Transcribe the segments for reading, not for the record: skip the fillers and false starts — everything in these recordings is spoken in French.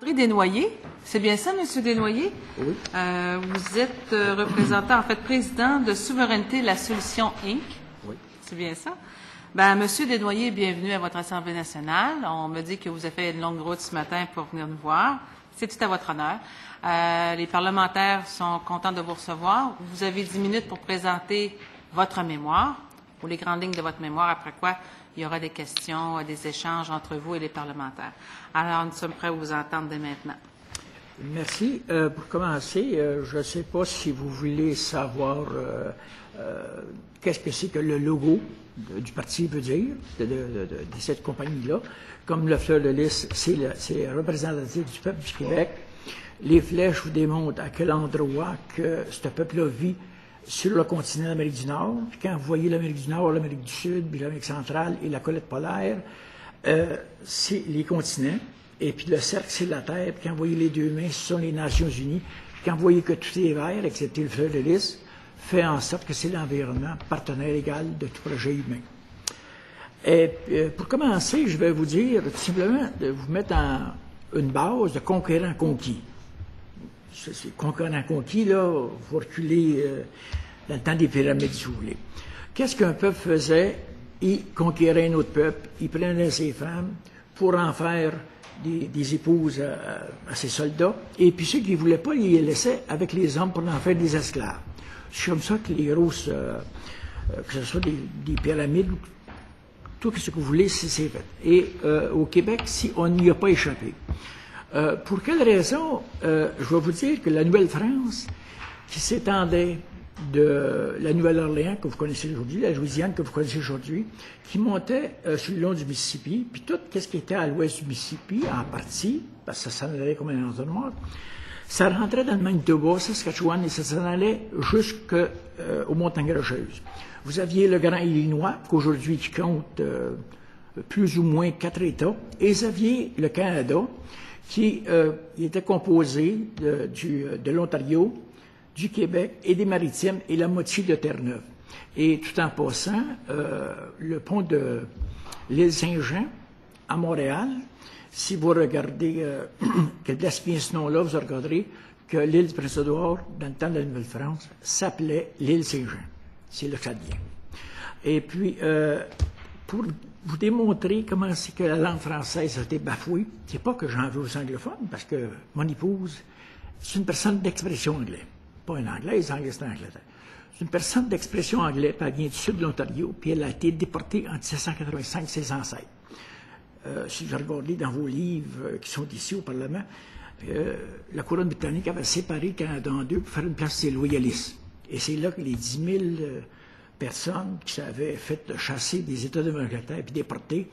André Desnoyers, c'est bien ça, Monsieur Desnoyers? Oui. Vous êtes représentant, en fait, président de Souveraineté La Solution Inc. Oui. C'est bien ça? Ben, Monsieur Desnoyers, bienvenue à votre Assemblée nationale. On me dit que vous avez fait une longue route ce matin pour venir nous voir. C'est tout à votre honneur. Les parlementaires sont contents de vous recevoir. Vous avez 10 minutes pour présenter votre mémoire, ou les grandes lignes de votre mémoire, après quoi il y aura des questions, des échanges entre vous et les parlementaires. Alors, nous sommes prêts à vous entendre dès maintenant. Merci. Pour commencer, je ne sais pas si vous voulez savoir qu'est-ce que c'est que le logo du parti veut dire, de cette compagnie-là. Comme le fleur de lys, c'est représentatif du peuple du Québec. Les flèches vous démontrent à quel endroit que ce peuple-là vit sur le continent d'Amérique du Nord. Puis quand vous voyez l'Amérique du Nord, l'Amérique du Sud, puis l'Amérique centrale et la colette polaire, c'est les continents. Et puis le cercle, c'est la Terre. Puis quand vous voyez les deux mains, ce sont les Nations Unies. Puis quand vous voyez que tout est vert, excepté le fleur de lys, fait en sorte que c'est l'environnement partenaire égal de tout projet humain. Et pour commencer, je vais vous dire tout simplement de vous mettre en une base de conquérant conquis. C'est conquérant conquis, là, vous reculez dans le temps des pyramides, si vous voulez. Qu'est-ce qu'un peuple faisait? Il conquérait un autre peuple, il prenait ses femmes pour en faire des épouses à ses soldats, et puis ceux qui ne voulaient pas, ils les laissaient avec les hommes pour en faire des esclaves. C'est comme ça que les grosses, que ce soit des pyramides, tout ce que vous voulez, c'est fait. Et au Québec, on n'y a pas échappé. Pour quelle raison? Je vais vous dire que la Nouvelle-France, qui s'étendait de la Nouvelle-Orléans, que vous connaissez aujourd'hui, la Louisiane, que vous connaissez aujourd'hui, qui montait sur le long du Mississippi, puis tout ce qui était à l'ouest du Mississippi, en partie, parce que ça s'en allait comme un entonnoir, ça rentrait dans le Manitoba, Saskatchewan, et ça s'en allait jusqu'aux montagnes rocheuses. Vous aviez le Grand Illinois, qu'aujourd'hui qui compte plus ou moins 4 États, et vous aviez le Canada, qui était composé de l'Ontario, du Québec et des Maritimes, et la moitié de Terre-Neuve. Et tout en passant, le pont de l'île Saint-Jean, à Montréal, si vous regardez quelle place vient ce nom-là, vous regarderez que l'île du Prince-Édouard, dans le temps de la Nouvelle-France, s'appelait l'île Saint-Jean. C'est là que ça vient. Et puis, pour vous démontrer comment c'est que la langue française a été bafouée, c'est pas que j'en veux aux anglophones, parce que mon épouse, c'est une personne d'expression anglaise. Pas une anglaise, anglaise c'est Angleterre. C'est une personne d'expression anglaise, puis elle vient du sud de l'Ontario, puis elle a été déportée en 1785, ses ancêtres. Si vous regardez dans vos livres qui sont ici au Parlement, la couronne britannique avait séparé le Canada en deux pour faire une place des loyalistes. Et c'est là que les 10 000 personnes qui s'avaient fait chasser des États de l'Angleterre puis déporter,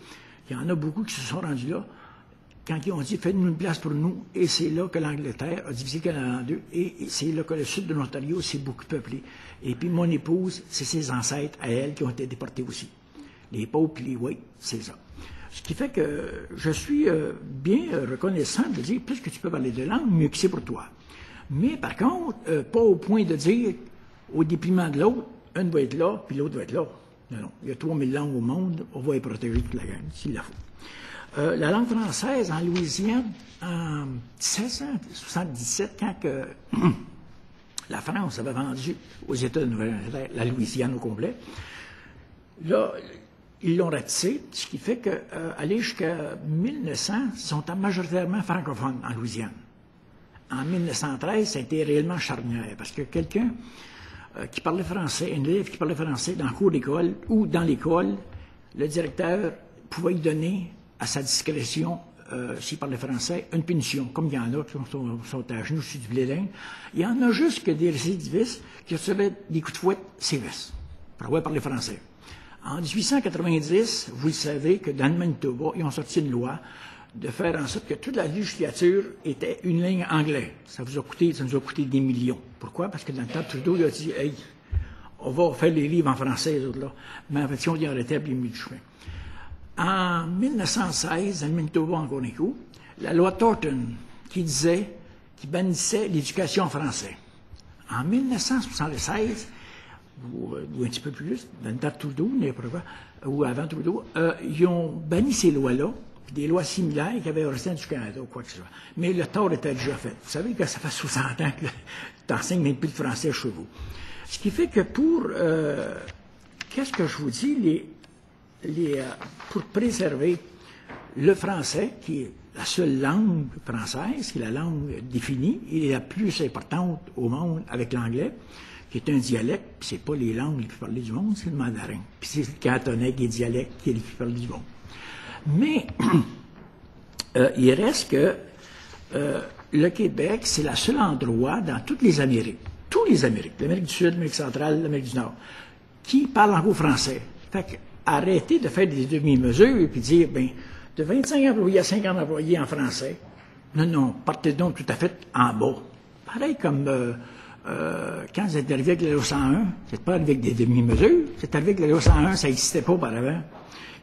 il y en a beaucoup qui se sont rendus là quand ils ont dit « faites-nous une place pour nous ». Et c'est là que l'Angleterre a divisé le Canada en deux. Et c'est là que le sud de l'Ontario s'est beaucoup peuplé. Et puis mon épouse, c'est ses ancêtres à elle qui ont été déportés aussi. Les pauvres puis les whites, c'est ça. Ce qui fait que je suis bien reconnaissant de dire plus que tu peux parler de langue, mieux que c'est pour toi. Mais par contre, pas au point de dire au déprimant de l'autre, une va être là, puis l'autre va être là. Non, non. Il y a 3000 langues au monde, on va y protéger toute la gang, s'il la faut. La langue française en Louisiane, en 1777, quand que la France avait vendu aux États de Nouvelle-Angleterre la Louisiane au complet, là, ils l'ont ratissé, ce qui fait qu'aller jusqu'à 1900, ils sont majoritairement francophones en Louisiane. En 1913, ça a été réellement charnière, parce que quelqu'un qui parlait français, un élève qui parlait français dans le cours d'école ou dans l'école, le directeur pouvait lui donner à sa discrétion, s'il parlait français, une punition, comme il y en a qui sont à genoux sur du blé d'Inde. Il y en a juste que des récidivistes qui recevaient des coups de fouet sévères pour avoir parlé français. En 1890, vous le savez que dans le Manitoba, ils ont sorti une loi de faire en sorte que toute la législature était une ligne anglaise. Ça nous a coûté des millions. Pourquoi? Parce que dans le temps, Trudeau il a dit « Hey, on va faire les livres en français, les autres là. » Mais en fait, si on dit en rétabli le chemin. En 1916, dans le Manitoba, encore un coup, la loi Thornton qui bannissait l'éducation en français. En 1976, ou un petit peu plus, dans le temps de Trudeau, ou avant Trudeau, ils ont banni ces lois-là, puis des lois similaires qui avaient resté du Canada ou quoi que ce soit. Mais le tort était déjà fait. Vous savez que ça fait 60 ans que tu n'enseignes même plus le français chez vous. Ce qui fait que qu'est-ce que je vous dis, pour préserver le français, qui est la seule langue française, qui est la langue définie, et la plus importante au monde avec l'anglais, qui est un dialecte, puis c'est pas les langues les plus parlées du monde, c'est le mandarin. Puis c'est le cantonais qui est dialecte, qui est le plus parlé du monde. Mais il reste que le Québec, c'est le seul endroit dans toutes les Amériques, tous les Amériques, l'Amérique du Sud, l'Amérique centrale, l'Amérique du Nord, qui parlent encore français. Fait que arrêtez de faire des demi-mesures puis dire, ben, de 25 employés à 50 employés en français. Non, partez donc tout à fait en bas. Pareil comme quand vous êtes arrivé avec la loi 101, vous n'êtes pas arrivé avec des demi-mesures, vous êtes arrivé avec la loi 101, ça n'existait pas auparavant.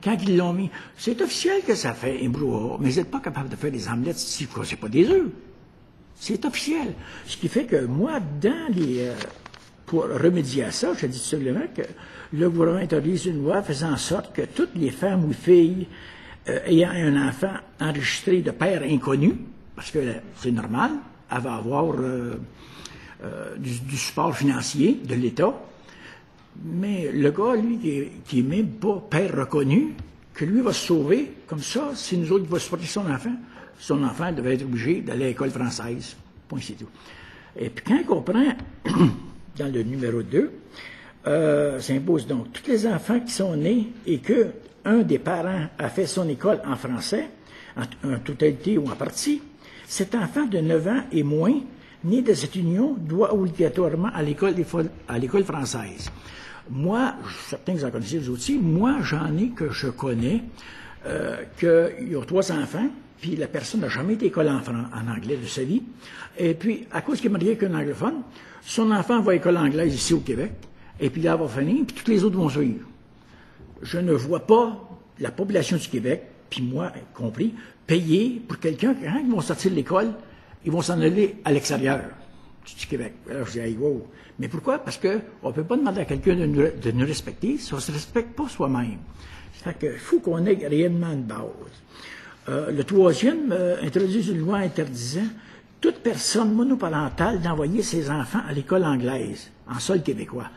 Quand ils l'ont mis, c'est officiel que ça fait un brouhaha, mais vous n'êtes pas capable de faire des omelettes si c'est pas des œufs. C'est officiel. Ce qui fait que moi, pour remédier à ça, je dis tout simplement que le gouvernement autorise une loi faisant en sorte que toutes les femmes ou filles ayant un enfant enregistré de père inconnu, parce que c'est normal, elle va avoir du support financier de l'État, mais le gars, lui, qui n'est même pas père reconnu, que lui va se sauver, comme ça, si nous autres, il va supporter son enfant devait être obligé d'aller à l'école française. Point, c'est tout. Et puis quand on prend, dans le numéro 2, s'impose donc tous les enfants qui sont nés et que un des parents a fait son école en français, en totalité ou en partie, cet enfant de 9 ans et moins, né de cette union, doit obligatoirement à l'école française. Moi, certains que vous en connaissez vous aussi, moi, j'en ai que je connais, qu'il y a 3 enfants, puis la personne n'a jamais été école en anglais de sa vie, et puis, à cause qu'il est marié avec un anglophone, son enfant va à l'école anglaise ici au Québec, et puis là, elle va finir, puis tous les autres vont suivre. Je ne vois pas la population du Québec, puis moi compris, payer pour quelqu'un, quand ils vont sortir de l'école, ils vont s'en aller à l'extérieur du Québec. Alors je dis, hey, wow. Mais pourquoi? Parce qu'on ne peut pas demander à quelqu'un de nous respecter si on ne se respecte pas soi-même. C'est qu'il faut qu'on ait réellement une base. Le 3e introduit une loi interdisant toute personne monoparentale d'envoyer ses enfants à l'école anglaise, en sol québécois.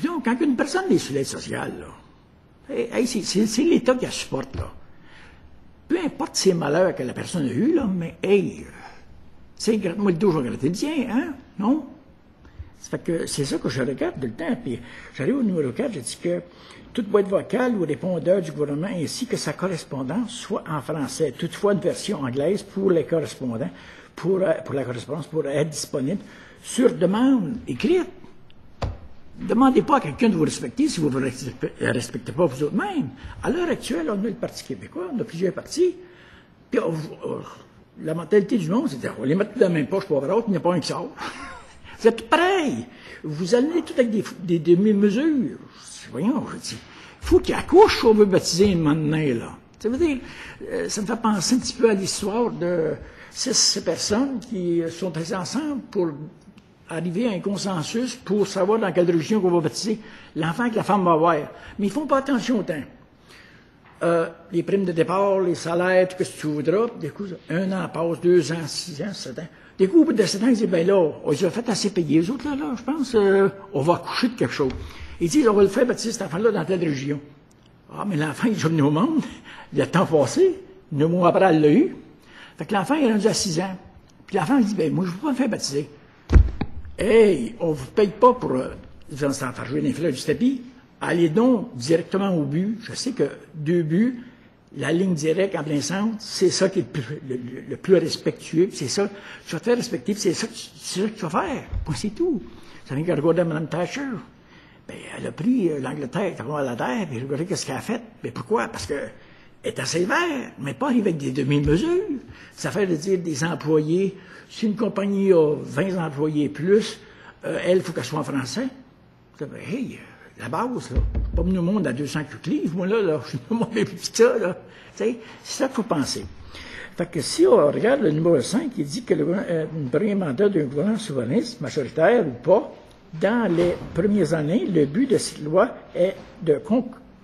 Donc, quand une personne est sur l'aide sociale, là, hey, c'est l'État qui la supporte, là. Peu importe ces malheurs que la personne a eus, là, mais hey, moi le dos, je vais gratter le tien, hein? Non? Ça fait que c'est ça que je regarde tout le temps. Puis j'arrive au numéro 4, je dis que toute boîte vocale ou répondeur du gouvernement ainsi que sa correspondance soit en français. Toutefois, une version anglaise pour les correspondants, pour la correspondance, pour être disponible sur demande écrite. Ne demandez pas à quelqu'un de vous respecter si vous ne vous respectez pas vous autres-mêmes. À l'heure actuelle, on a le Parti québécois, on a plusieurs partis. Puis la mentalité du monde, c'est on va les mettre dans la même poche pour avoir autre, il n'y a pas un qui sort. Vous êtes tout pareil. Vous allez tout avec des demi-mesures. Voyons, je dis, il faut qu'il accouche si on veut baptiser un moment donné, là. Ça veut dire, ça me fait penser un petit peu à l'histoire de 6 personnes qui sont restées ensemble pour arriver à un consensus pour savoir dans quelle religion qu'on va baptiser l'enfant que la femme va avoir. Mais ils font pas attention au temps. Les primes de départ, les salaires, tout ce que tu voudras, des coups, 1 an passe, 2 ans, 6 ans, 7 ans. Des coups, au bout de 7 ans, ils disent, ben là, on les a fait assez payer. Les autres, là, je pense, on va accoucher de quelque chose. Ils disent, on va le faire baptiser cet enfant-là dans telle région. Ah, mais l'enfant, il est venu au monde, il a le temps passé, 9 mois après, elle l'a eu. Fait que l'enfant, il est rendu à 6 ans. Puis l'enfant, il dit, ben moi, je ne veux pas me faire baptiser. Hey, on ne vous paye pas pour vous en faire jouer les fleurs du tapis. Allez donc directement au but. Je sais que 2 buts, la ligne directe en plein centre, c'est ça qui est le plus respectueux. C'est ça, tu vas te faire respecter, c'est ça que tu vas faire. Bon, c'est tout. Ça vient que regarder Mme Thatcher. Ben, elle a pris l'Angleterre à la terre, puis regardez qu'est-ce qu'elle a fait. Mais pourquoi? Parce que elle est assez sévère, mais pas avec des demi-mesures. Ça fait de dire des employés. Si une compagnie a 20 employés plus, elle, il faut qu'elle soit en français. Ben, hey, la base, là. Pas venu au monde à 200 livres, moi, là. Je suis pas moins plus petit que ça, là. C'est ça qu'il faut penser. Fait que si on regarde le numéro 5, il dit que le premier mandat d'un gouvernement souverainiste, majoritaire ou pas, dans les premières années, le but de cette loi est de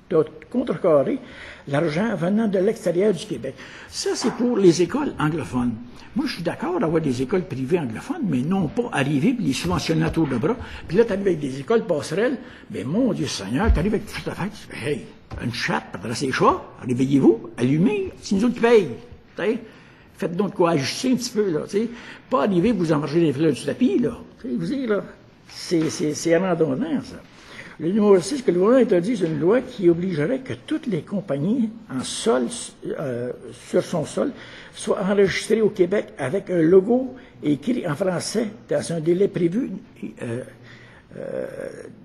de contrecarrer l'argent venant de l'extérieur du Québec. Ça, c'est pour les écoles anglophones. Moi, je suis d'accord d'avoir des écoles privées anglophones, mais non pas arriver et les subventionner à tour de bras. Puis là, tu arrives avec des écoles passerelles. Mais mon Dieu Seigneur, tu arrives avec toute la fête. Tu fais, hey, une chatte, adressez les chats, réveillez-vous, allumez, c'est nous autres qui payent. T'sais? Faites donc quoi, ajuster un petit peu, là. T'sais? Pas arriver, vous enmarger les fleurs du tapis, là. T'sais, vous dire, là, c'est abandonnant, ça. Le numéro 6 que le gouvernement interdit, c'est une loi qui obligerait que toutes les compagnies en sol, sur son sol soient enregistrées au Québec avec un logo écrit en français dans un délai prévu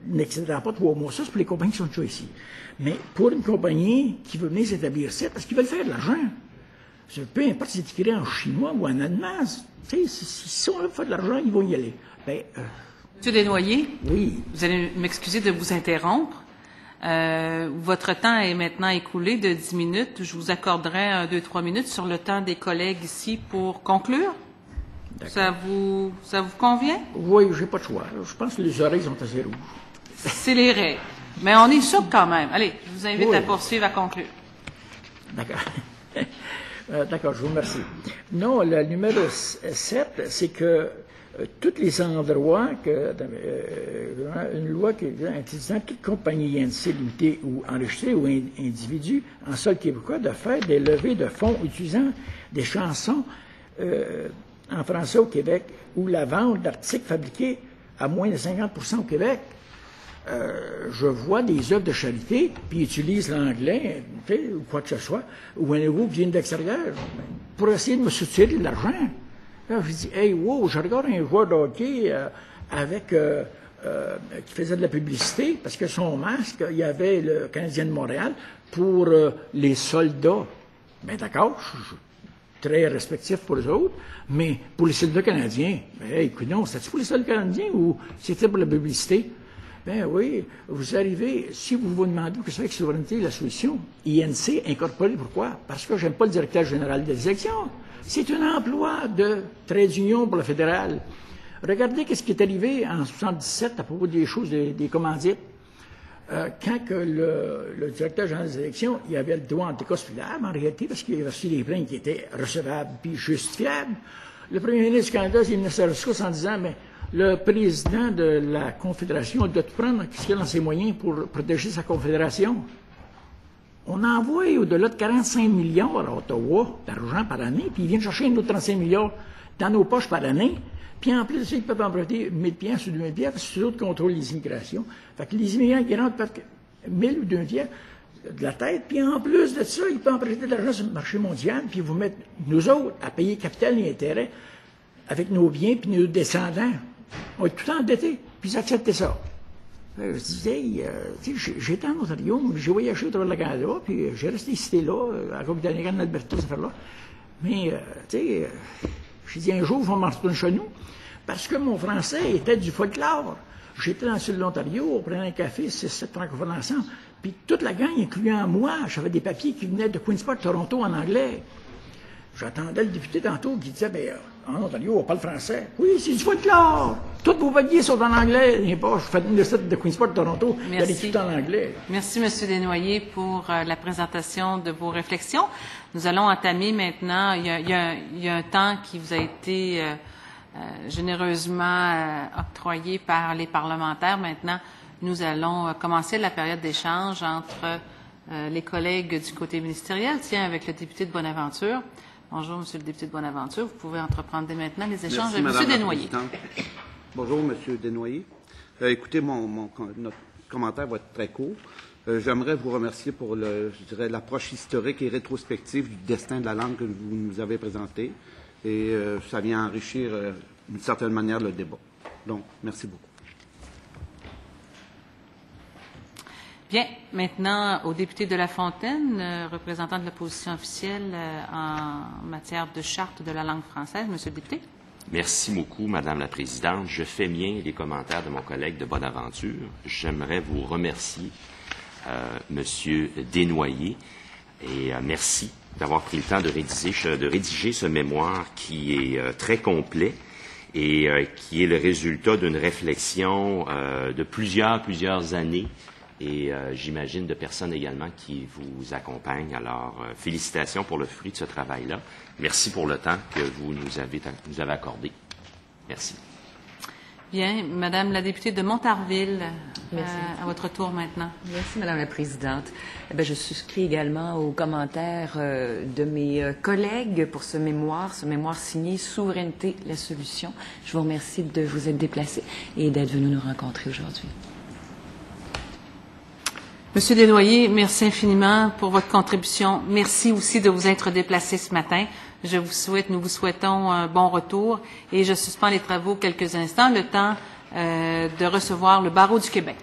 n'excédant pas 3 mois. Ça, c'est pour les compagnies qui sont déjà ici. Mais pour une compagnie qui veut venir s'établir ici, parce qu'ils veulent faire de l'argent, peu importe si c'est écrit en chinois ou en allemand, si on veut faire de l'argent, ils vont y aller. Monsieur Desnoyers, oui. Vous allez m'excuser de vous interrompre. Votre temps est maintenant écoulé de 10 minutes. Je vous accorderai 2-3 minutes sur le temps des collègues ici pour conclure. Ça vous convient? Oui, j'ai pas de choix. Je pense que les oreilles sont assez rouges. C'est les règles. Mais on est souple quand même. Allez, je vous invite à poursuivre, à conclure. D'accord. D'accord, je vous remercie. Non, le numéro 7, c'est que tous les endroits une loi qui interdisant toute compagnie INC limitée ou enregistrée ou individu en sol québécois de faire des levées de fonds utilisant des chansons en français au Québec ou la vente d'articles fabriqués à moins de 50% au Québec. Je vois des œuvres de charité, puis ils utilisent l'anglais, ou quoi que ce soit, ou un logo qui vient de l'extérieur, pour essayer de me soutirer de l'argent. Là, je dis, hey, wow, je regarde un joueur de hockey qui faisait de la publicité, parce que son masque, il y avait le Canadien de Montréal pour les soldats. Bien d'accord, je suis très respectif pour les autres, mais pour les soldats canadiens, hey, écoute, non, c'était pour les soldats canadiens ou c'était pour la publicité? Ben oui, vous arrivez, si vous vous demandez que c'est avec souveraineté la solution, INC incorporé, pourquoi? Parce que j'aime pas le directeur général des élections. C'est un emploi de trade union pour le fédéral. Regardez ce qui est arrivé en 1977 à propos des choses, des commandites. Quand que le directeur général des élections, il avait le droit anticonspirable, en réalité, parce qu'il avait reçu des plaintes qui étaient recevables puis justifiables. Le premier ministre du Canada s'est mis à sa rescousse en disant, mais le président de la Confédération doit prendre ce qu'il y a dans ses moyens pour protéger sa Confédération. On envoie au-delà de 45 milliards à Ottawa d'argent par année, puis ils viennent chercher un autre 35 milliards dans nos poches par année. Puis en plus de ça, ils peuvent emprunter 1 000 piastres ou 2 000 piastres, parce que c'est eux qui contrôlent les immigrations. Fait que les immigrants qui rentrent peuvent 1 000 ou 2 000 piastres de la tête, puis en plus de ça, ils peuvent emprunter de l'argent sur le marché mondial, puis vous mettre, nous autres, à payer capital et intérêt avec nos biens puis nos descendants. On est tout endettés, puis ils acceptent ça. Je disais, j'étais en Ontario, j'ai voyagé au travers de la Canada, puis j'ai resté ici là, à Copie-d'Annigan, en Alberta, cette affaire-là. Mais, j'ai dit, un jour, il faut m'en retourner chez nous, parce que mon français était du folklore. J'étais dans le sud de l'Ontario, on prenait un café, 6-7 francophones ensemble, puis toute la gang, incluant moi, j'avais des papiers qui venaient de Queen's Park, Toronto, en anglais. J'attendais le député tantôt qui disait, bien, en Ontario, on parle français. Oui, c'est du folklore. Tous vos papiers sont en anglais. Je fais une recette de Queen's Park, Toronto. Merci. Il y a tout en anglais. Merci, M. Desnoyers, pour la présentation de vos réflexions. Nous allons entamer maintenant, il y a un temps qui vous a été généreusement octroyé par les parlementaires. Maintenant, nous allons commencer la période d'échange entre les collègues du côté ministériel, avec le député de Bonaventure. Bonjour, Monsieur le député de Bonaventure. Vous pouvez entreprendre dès maintenant les échanges avec M. Desnoyers. Bonjour, M. Desnoyers. Écoutez, notre commentaire va être très court. J'aimerais vous remercier pour l'approche historique et rétrospective du destin de la langue que vous nous avez présenté. Et ça vient enrichir d'une certaine manière le débat. Donc, merci beaucoup. Bien, maintenant, au député de La Fontaine, représentant de l'opposition officielle en matière de charte de la langue française. Monsieur le député. Merci beaucoup, Madame la Présidente. Je fais mien les commentaires de mon collègue de Bonaventure. J'aimerais vous remercier, Monsieur Desnoyers, et merci d'avoir pris le temps de rédiger ce mémoire qui est très complet et qui est le résultat d'une réflexion de plusieurs années et j'imagine de personnes également qui vous accompagnent. Alors, félicitations pour le fruit de ce travail-là. Merci pour le temps que vous nous avez accordé. Merci. Bien. Madame la députée de Montarville, à votre tour maintenant. Merci, Madame la Présidente. Eh bien, je souscris également aux commentaires de mes collègues pour ce mémoire signé « Souveraineté, la solution ». Je vous remercie de vous être déplacé et d'être venu nous rencontrer aujourd'hui. Monsieur Desnoyers, merci infiniment pour votre contribution. Merci aussi de vous être déplacé ce matin. Nous vous souhaitons un bon retour et je suspends les travaux quelques instants, le temps de recevoir le Barreau du Québec.